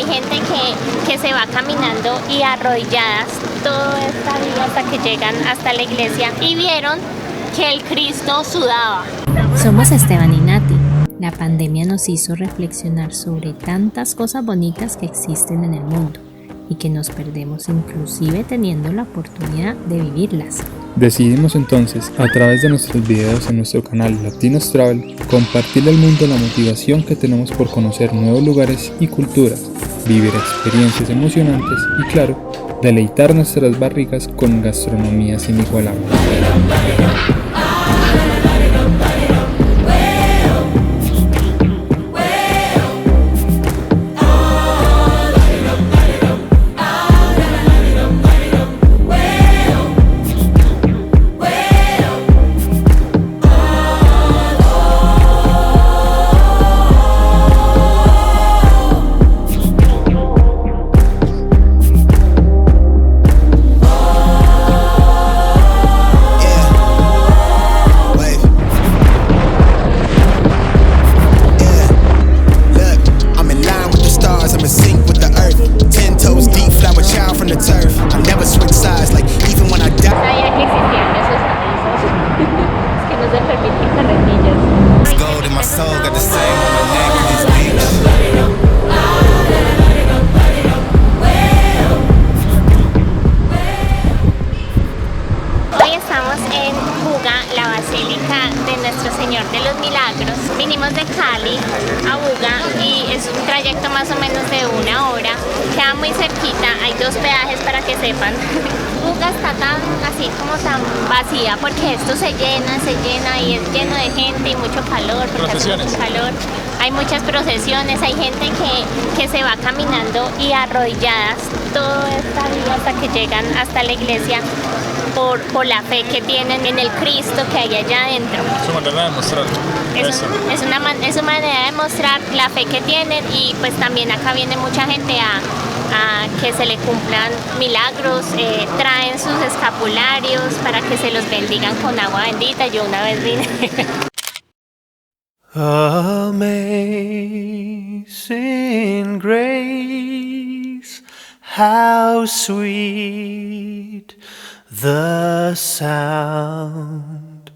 gente que se va caminando y arrodilladas toda esta vida hasta que llegan hasta la iglesia y vieron que el Cristo sudaba. Somos Esteban y Nati. La pandemia nos hizo reflexionar sobre tantas cosas bonitas que existen en el mundo y que nos perdemos inclusive teniendo la oportunidad de vivirlas. Decidimos entonces, a través de nuestros videos en nuestro canal Latinos Travel, compartirle al mundo la motivación que tenemos por conocer nuevos lugares y culturas, vivir experiencias emocionantes y, claro, deleitar nuestras barrigas con gastronomías inigualables. La Basílica de Nuestro Señor de los Milagros. Vinimos de Cali a Buga y es un trayecto más o menos de 1 hora. Queda muy cerquita, hay 2 peajes para que sepan. Buga está tan así como tan vacía porque esto se llena y es lleno de gente y mucho calor, porque hace mucho calor. Hay muchas procesiones, hay gente que se va caminando y arrodilladas toda esta vida hasta que llegan hasta la iglesia por la fe que tienen en el Cristo que hay allá adentro. Es una manera de mostrar eso. Es una manera de mostrar la fe que tienen y pues también acá viene mucha gente a que se le cumplan milagros, traen sus escapularios para que se los bendigan con agua bendita. Yo una vez vine. Amazing grace, how sweet the sound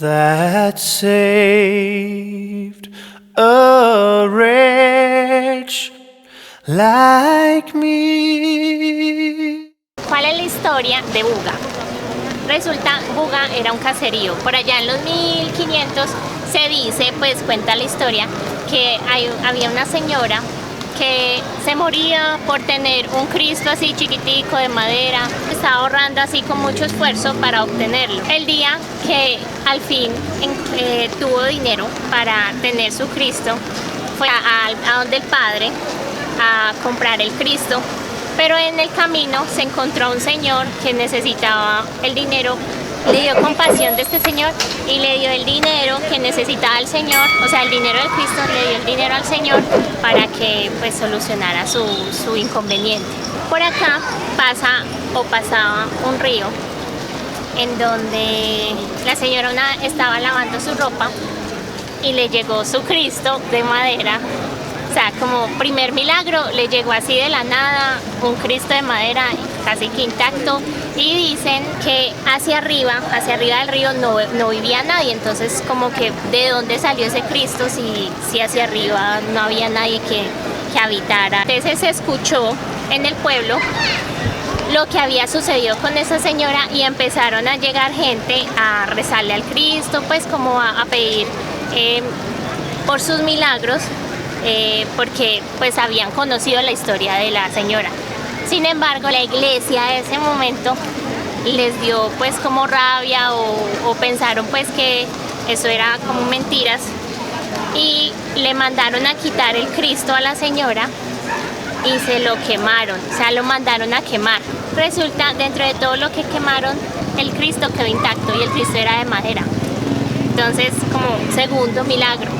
that saved a wretch like me. ¿Cuál es la historia de Buga? Resulta, Buga era un caserío. Por allá en los 1500 se dice, pues cuenta la historia, que había una señora que se moría por tener un Cristo así chiquitico de madera. Estaba ahorrando así con mucho esfuerzo para obtenerlo. El día que al fin tuvo dinero para tener su Cristo, fue a donde el padre a comprar el Cristo, pero en el camino se encontró un señor que necesitaba el dinero. Le dio compasión de este señor y le dio el dinero que necesitaba el señor, o sea, el dinero del Cristo, le dio el dinero al señor para que pues solucionara su inconveniente. Por acá pasaba un río en donde la señora estaba lavando su ropa y le llegó su Cristo de madera. O sea, como primer milagro, le llegó así de la nada un Cristo de madera casi que intacto. Y dicen que hacia arriba del río no vivía nadie. Entonces como que ¿de dónde salió ese Cristo si hacia arriba no había nadie que habitara? Entonces se escuchó en el pueblo lo que había sucedido con esa señora y empezaron a llegar gente a rezarle al Cristo, pues como a pedir por sus milagros. Porque pues habían conocido la historia de la señora. Sin embargo, la iglesia de ese momento les dio pues como rabia o pensaron pues que eso era como mentiras y le mandaron a quitar el Cristo a la señora y se lo quemaron, o sea, lo mandaron a quemar. Resulta, dentro de todo lo que quemaron, el Cristo quedó intacto y el Cristo era de madera. Entonces, como segundo milagro.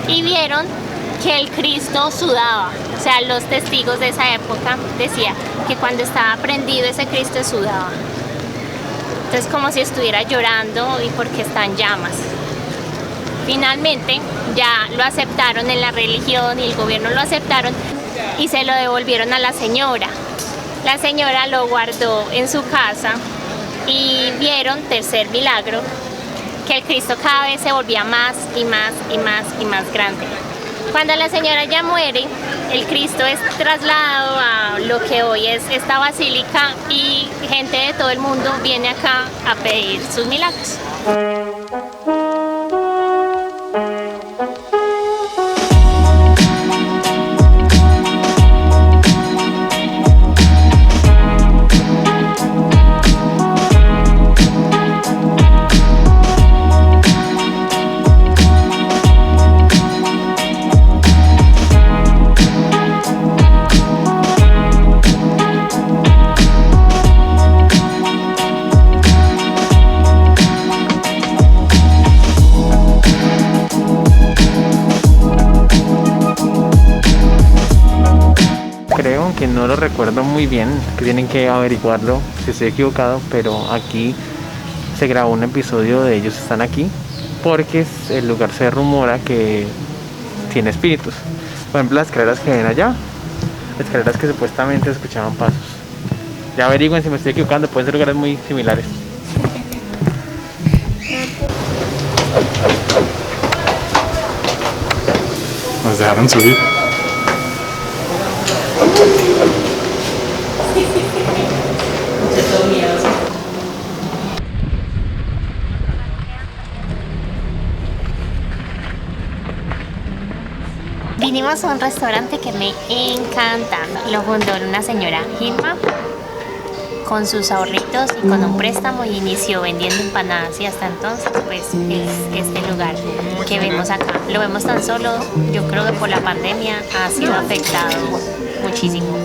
Y vieron que el Cristo sudaba, o sea, los testigos de esa época decían que cuando estaba prendido ese Cristo sudaba. Entonces como si estuviera llorando y porque está en llamas. Finalmente ya lo aceptaron en la religión y el gobierno lo aceptaron y se lo devolvieron a la señora. La señora lo guardó en su casa y vieron, tercer milagro, que el Cristo cada vez se volvía más y más y más y más grande. Cuando la señora ya muere, el Cristo es trasladado a lo que hoy es esta basílica y gente de todo el mundo viene acá a pedir sus milagros. Creo que no lo recuerdo muy bien, que tienen que averiguarlo si estoy equivocado, pero aquí se grabó un episodio de Ellos Están Aquí, porque el lugar se rumora que tiene espíritus. Por ejemplo, las escaleras que ven allá, escaleras que supuestamente escuchaban pasos. Ya averigüen si me estoy equivocando, pueden ser lugares muy similares. Nos dejaron subir. Vinimos a un restaurante que me encanta. Lo fundó una señora Gilma con sus ahorritos y con un préstamo, y inició vendiendo empanadas, y hasta entonces pues es este lugar que vemos acá. Lo vemos tan solo, yo creo que por la pandemia ha sido afectado muchísimo.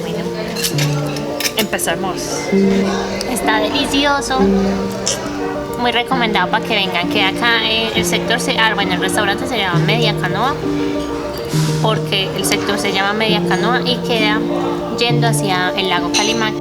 Bueno, empezamos. Está delicioso, muy recomendado para que vengan. Queda acá el sector, bueno, el restaurante se llama Media Canoa, porque el sector se llama Media Canoa y queda yendo hacia el lago Calimán.